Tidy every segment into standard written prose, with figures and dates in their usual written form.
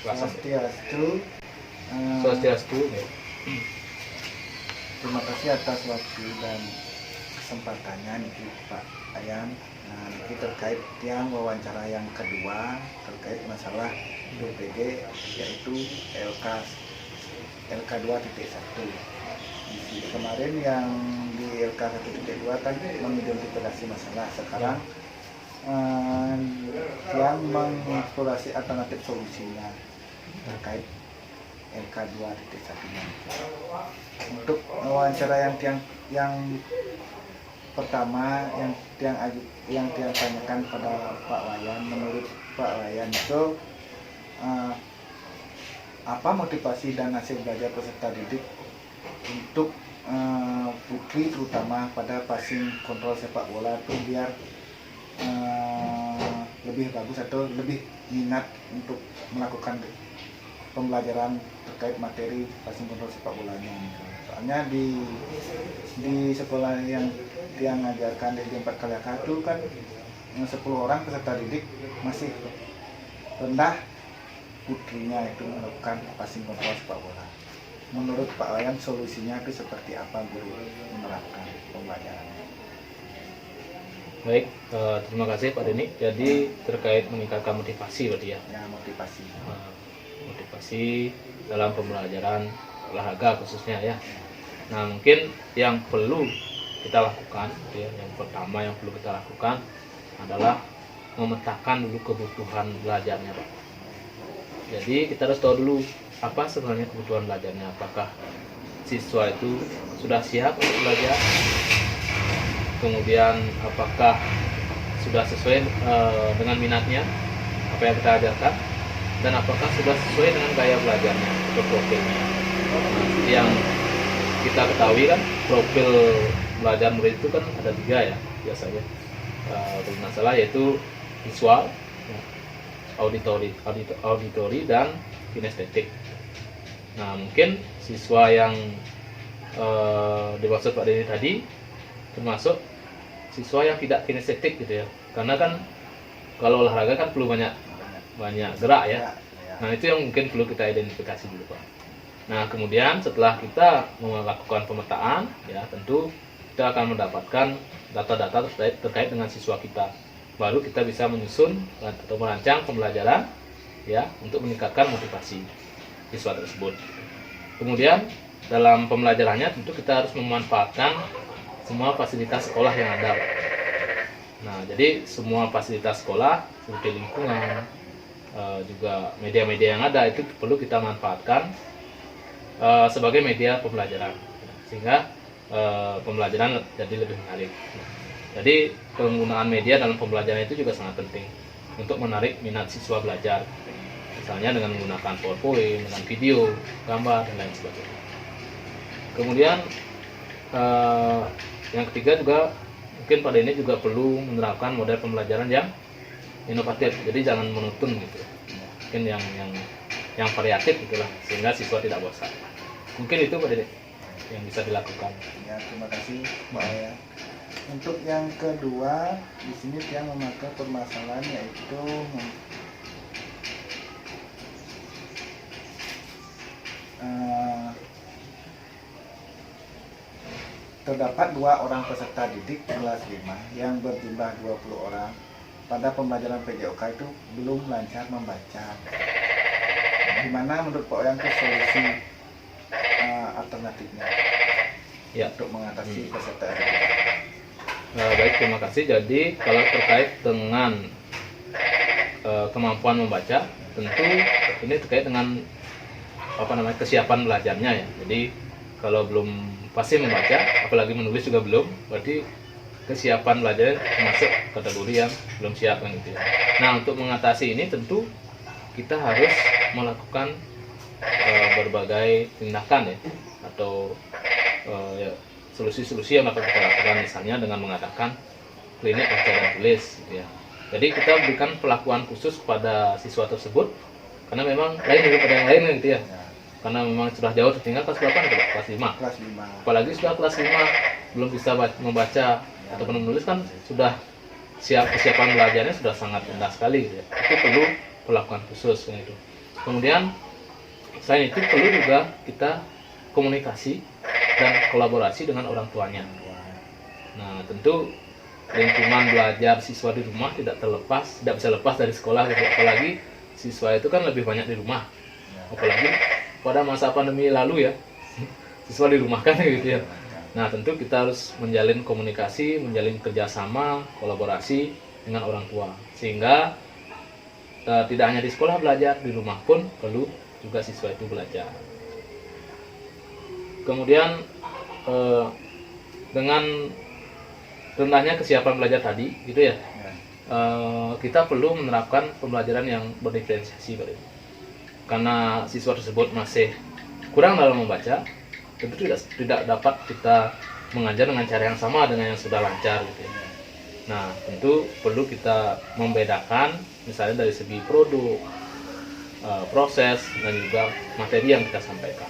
Swastiastu. Swastiastu. Terima kasih atas waktu dan kesempatannya nih Pak Ayan. Nah, ini terkait yang wawancara yang kedua terkait masalah DPG yaitu LK 2.1. Kemarin yang di LK 1.2 kan mengidentifikasi masalah, sekarang yang mengeksplorasi alternatif solusinya terkait LK 2.1. Untuk wawancara yang pertama yang tanyakan pada Pak Wayan, menurut Pak Wayan itu apa motivasi dan hasil belajar peserta didik untuk putri terutama pada passing kontrol sepak bola itu biar lebih bagus atau lebih minat untuk melakukan pembelajaran terkait materi passing kontrol sepak bolanya. Soalnya di sekolah yang dia ngajarkan di 4 kali itu kan 10 orang peserta didik masih rendah putrinya itu melakukan passing kontrol sepak bola. Menurut Pak Wayan solusinya itu seperti apa guru menerapkan pembelajarannya? Baik, terima kasih Pak Denny. Jadi terkait meningkatkan motivasi berarti ya. Ya, motivasi. Motivasi dalam pembelajaran olahraga khususnya ya. Nah, mungkin yang perlu kita lakukan ya, yang pertama yang perlu kita lakukan adalah memetakan dulu kebutuhan belajarnya, Pak. Jadi kita harus tahu dulu apa sebenarnya kebutuhan belajarnya. Apakah siswa itu sudah siap untuk belajar? Kemudian apakah sudah sesuai dengan minatnya apa yang kita ajarkan? Dan apakah sudah sesuai dengan gaya belajarnya atau profilnya? Nah, yang kita ketahui kan profil belajar murid itu kan ada 3 ya biasanya, bermasalah yaitu visual, auditori dan kinestetik. Nah, mungkin siswa yang dimaksud Pak Denny tadi termasuk siswa yang tidak kinestetik gitu ya, karena kan kalau olahraga kan perlu banyak gerak ya. Nah, itu yang mungkin perlu kita identifikasi dulu, Pak. Nah, kemudian setelah kita melakukan pemetaan ya, tentu kita akan mendapatkan data-data terkait dengan siswa kita. Baru kita bisa menyusun atau merancang pembelajaran ya untuk meningkatkan motivasi siswa tersebut. Kemudian dalam pembelajarannya tentu kita harus memanfaatkan semua fasilitas sekolah yang ada. Nah, jadi semua fasilitas sekolah seperti lingkungan, juga media-media yang ada itu perlu kita manfaatkan sebagai media pembelajaran, sehingga pembelajaran jadi lebih menarik. Jadi penggunaan media dalam pembelajaran itu juga sangat penting untuk menarik minat siswa belajar. Misalnya dengan menggunakan PowerPoint, dengan video, gambar, dan lain sebagainya. Kemudian yang ketiga juga mungkin pada ini juga perlu menerapkan model pembelajaran yang inovatif. Jadi jangan monoton gitu. Mungkin yang variatif gitulah, sehingga siswa tidak bosan. Mungkin itu Pak Dede yang bisa dilakukan. Ya, terima kasih Pak Ayan. Untuk yang kedua di sini dia memakai permasalahan yaitu terdapat 2 orang peserta didik kelas 5 yang berjumlah 20 orang pada pembelajaran PJOK itu belum lancar membaca. Gimana menurut Pak Oyan solusi alternatifnya Ya, untuk mengatasi peserta didik? baik, terima kasih. Jadi kalau terkait dengan kemampuan membaca, tentu ini terkait dengan kesiapan belajarnya ya. Jadi kalau belum pasti membaca, apalagi menulis juga belum, berarti kesiapan belajar masuk kategori yang belum siap kan gitu ya. Nah, untuk mengatasi ini tentu kita harus melakukan berbagai tindakan ya, atau solusi-solusi yang akan kita lakukan, misalnya dengan mengadakan klinik baca dan tulis gitu ya. Jadi kita berikan perlakuan khusus pada siswa tersebut karena memang lain daripada yang lain gitu ya. Karena memang sudah jauh tertinggal kelas berapa nih, kelas 5. Kelas 5. Apalagi sudah kelas 5 belum bisa membaca ataupun menulis kan sudah kesiapan belajarnya sudah sangat rendah sekali gitu ya. Itu perlu perlakuan khusus kan itu. Kemudian selain itu perlu juga kita komunikasi dan kolaborasi dengan orang tuanya. Nah, tentu lingkungan belajar siswa di rumah tidak bisa lepas dari sekolah gitu. Apalagi siswa itu kan lebih banyak di rumah. Apalagi pada masa pandemi lalu ya, siswa dirumahkan gitu ya. Nah, tentu kita harus menjalin komunikasi, menjalin kerjasama, kolaborasi dengan orang tua. Sehingga tidak hanya di sekolah belajar, di rumah pun perlu juga siswa itu belajar. Kemudian dengan rendahnya kesiapan belajar tadi, gitu ya, kita perlu menerapkan pembelajaran yang berdiferensiasi Pak. Karena siswa tersebut masih kurang dalam membaca, tentu tidak dapat kita mengajar dengan cara yang sama dengan yang sudah lancar, gitu ya. Nah, tentu perlu kita membedakan, misalnya dari segi produk, proses, dan juga materi yang kita sampaikan.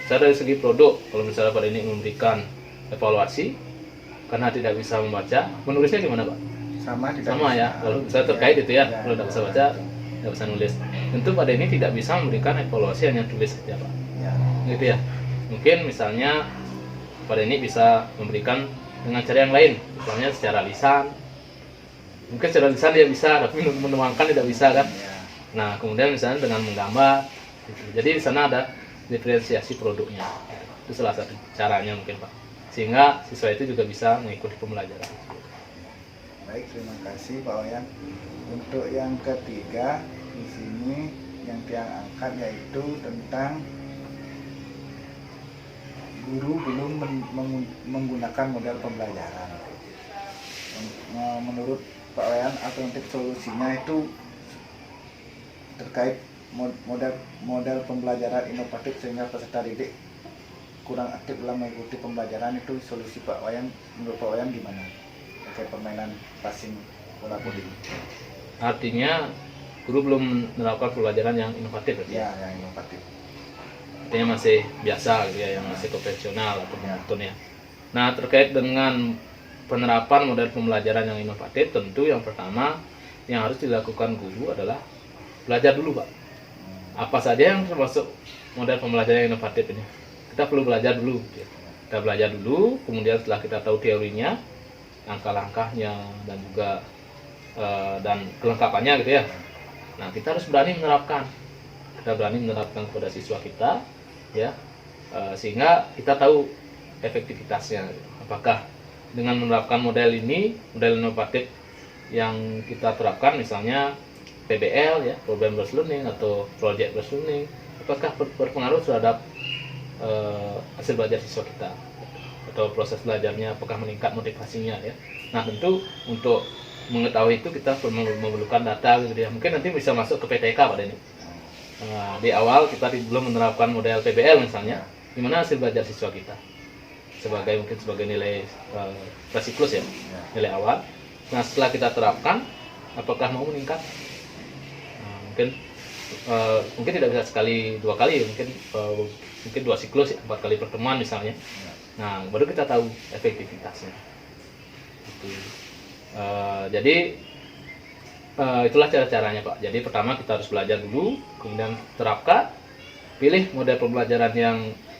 Misalnya dari segi produk, kalau misalnya Pak ini memberikan evaluasi karena tidak bisa membaca, menulisnya gimana Pak? Sama ya, kalau misalnya terkait itu ya, kalau tidak bisa baca, tidak bisa nulis. Tentu Pak ini tidak bisa memberikan evaluasi hanya tulis saja Pak. Gitu ya. Mungkin misalnya Pak ini bisa memberikan dengan cara yang lain, misalnya secara lisan. Mungkin secara lisan dia bisa, tapi menuangkan tidak bisa kan. Nah, kemudian misalnya dengan menggambar gitu. Jadi di sana ada diferensiasi produknya. Itu salah satu caranya mungkin Pak, sehingga siswa itu juga bisa mengikuti pembelajaran. Baik, terima kasih Pak Wayan. Untuk yang ketiga di sini yang Tiang angkat yaitu tentang guru belum menggunakan model pembelajaran. Menurut Pak Wayan, alternatif solusinya itu terkait model pembelajaran inovatif sehingga peserta didik kurang aktif dalam mengikuti pembelajaran. Itu solusi Pak Wayan, menurut Pak Wayan gimana terkait permainan passing bola voli? Artinya guru belum menerapkan pembelajaran yang inovatif ya, yang inovatif. Artinya masih biasa gitu ya, yang masih konvensional atau monoton ya. Nah, terkait dengan penerapan model pembelajaran yang inovatif, tentu yang pertama yang harus dilakukan guru adalah belajar dulu Pak. Apa saja yang termasuk model pembelajaran yang inovatif ini? Kita perlu belajar dulu. Kita belajar dulu, kemudian setelah kita tahu teorinya, langkah-langkahnya, dan juga dan kelengkapannya gitu ya. Nah, kita harus berani menerapkan. Kita berani menerapkan kepada siswa kita, ya, sehingga kita tahu efektivitasnya. Apakah dengan menerapkan model ini, model inovatif yang kita terapkan, misalnya PBL ya, Problem Based Learning atau Project Based Learning, apakah berpengaruh terhadap hasil belajar siswa kita atau proses belajarnya, apakah meningkat motivasinya ya. Nah, tentu untuk mengetahui itu kita perlu memerlukan data gitu ya. Mungkin nanti bisa masuk ke PTK Pak Denny. Di awal kita belum menerapkan model PBL misalnya, gimana hasil belajar siswa kita mungkin sebagai nilai prasiklus ya, nilai awal. Nah, setelah kita terapkan, apakah mau meningkat? Mungkin tidak bisa sekali dua kali, mungkin 2 siklus, 4 kali pertemuan misalnya. Nah, baru kita tahu efektivitasnya. Jadi itulah cara-caranya Pak. Jadi pertama kita harus belajar dulu, kemudian terapkan, pilih model pembelajaran yang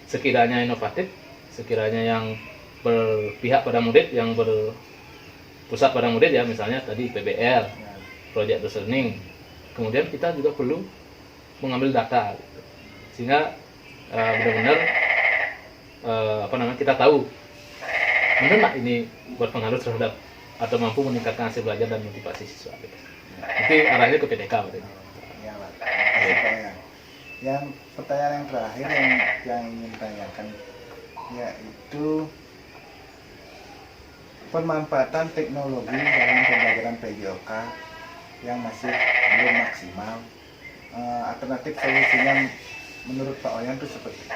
sekiranya inovatif, sekiranya yang berpihak pada murid, yang berpusat pada murid ya, misalnya tadi PBL, Project Based Learning. Kemudian kita juga perlu mengambil data gitu. Sehingga benar-benar kita tahu benar nggak ini berpengaruh terhadap atau mampu meningkatkan hasil belajar dan motivasi siswa gitu. Nanti arahnya ke PTK berarti. Ya, Pak. Terima kasih, Pak. Yang pertanyaan yang terakhir yang ingin tanyakan yaitu pemanfaatan teknologi dalam pembelajaran PJOK yang masih belum maksimal. Alternatif solusinya menurut Pak Wayan itu seperti apa?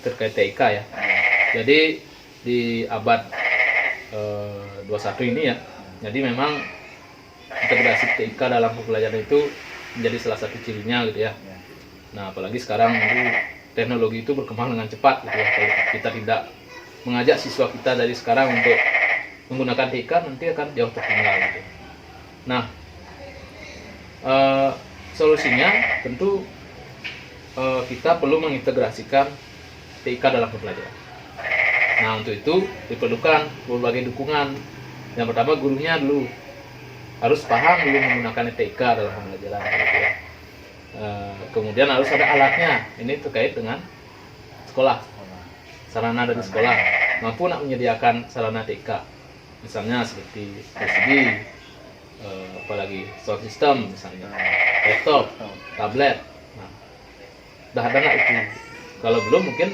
Terkait TIK ya. Jadi di abad 21 ini ya, jadi memang integrasi TIK dalam pembelajaran itu menjadi salah satu cirinya gitu ya. Nah, apalagi sekarang teknologi itu berkembang dengan cepat gitu ya. Kalau kita tidak mengajak siswa kita dari sekarang untuk menggunakan TIK, nanti akan jauh tertinggal gitu. Nah, solusinya tentu kita perlu mengintegrasikan TIK dalam pembelajaran. Nah, untuk itu diperlukan berbagai dukungan. Yang pertama, gurunya dulu harus paham dulu menggunakan TIK dalam pembelajaran, gitu ya. Kemudian harus ada alatnya. Ini terkait dengan sekolah, sarana dari sekolah. Mampu nak menyediakan sarana TIK, misalnya seperti LCD, apalagi sound system, misalnya laptop, tablet. Nah, dah ada nggak itu? Kalau belum, mungkin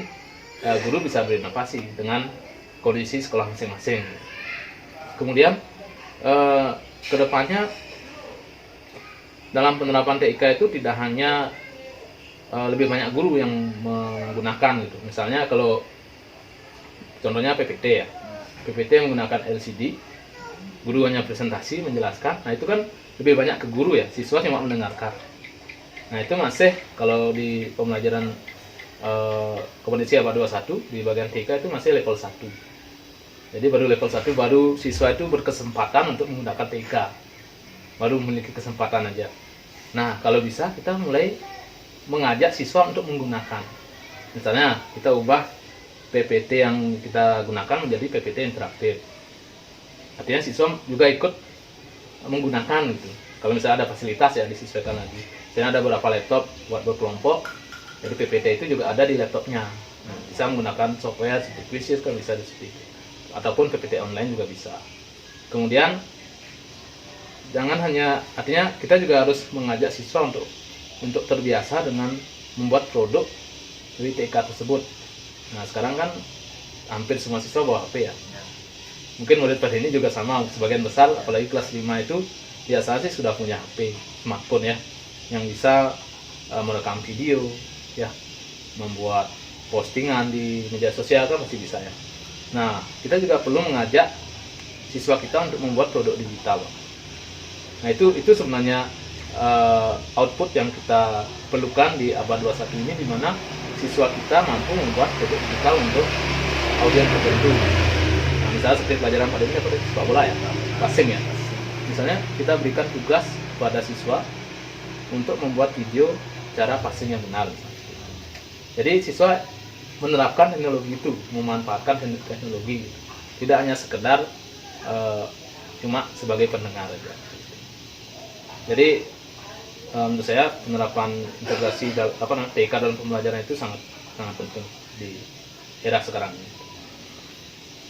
guru bisa berinovasi dengan kondisi sekolah masing-masing. Kemudian kedepannya dalam penerapan TIK itu tidak hanya lebih banyak guru yang menggunakan gitu. Misalnya kalau contohnya PPT ya, PPT menggunakan LCD, guru hanya presentasi menjelaskan. Nah itu kan lebih banyak ke guru ya, siswa cuma mendengarkan. Nah itu masih kalau di pembelajaran kompetensi abad 21 di bagian TIK itu masih level 1. Jadi baru level 1 baru siswa itu berkesempatan untuk menggunakan TIK, baru memiliki kesempatan aja. Nah kalau bisa kita mulai mengajak siswa untuk menggunakan. Misalnya kita ubah PPT yang kita gunakan menjadi PPT interaktif. Artinya siswa juga ikut menggunakan gitu. Kalau misalnya ada fasilitas ya disesuaikan lagi. Misalnya ada beberapa laptop buat berkelompok, jadi PPT itu juga ada di laptopnya. Nah, bisa menggunakan software seperti Quizizz kan bisa seperti itu. Ataupun PPT online juga bisa. Kemudian jangan hanya, artinya kita juga harus mengajak siswa untuk terbiasa dengan membuat produk dari TIK tersebut. Nah sekarang kan hampir semua siswa bawa HP ya. Mungkin murid pada ini juga sama, sebagian besar apalagi kelas 5 itu biasanya sih sudah punya HP, smartphone ya, yang bisa merekam video ya, membuat postingan di media sosial kan masih bisa ya. Nah kita juga perlu mengajak siswa kita untuk membuat produk digital. Nah itu sebenarnya output yang kita perlukan di abad 21 ini, di mana siswa kita mampu membuat produk digital untuk audiens tertentu. Nah, misalnya seperti pelajaran pada ini seperti sepak bola ya, passing ya. Misalnya kita berikan tugas pada siswa untuk membuat video cara passing yang benar. Jadi siswa menerapkan teknologi itu, memanfaatkan teknologi, tidak hanya sekedar cuma sebagai pendengar aja. Jadi menurut saya penerapan integrasi TIK dalam pembelajaran itu sangat penting di era sekarang ini.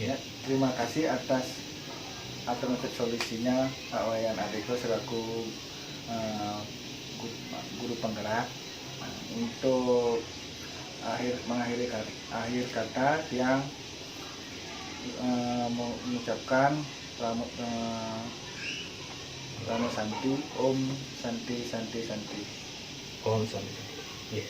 Ya, terima kasih atas alternatif solusinya Pak Wayan Adeko selaku guru penggerak untuk mengakhir kata yang mengucapkan Rano Santi, Om Santi Santi Santi. Om Santi. Yeah.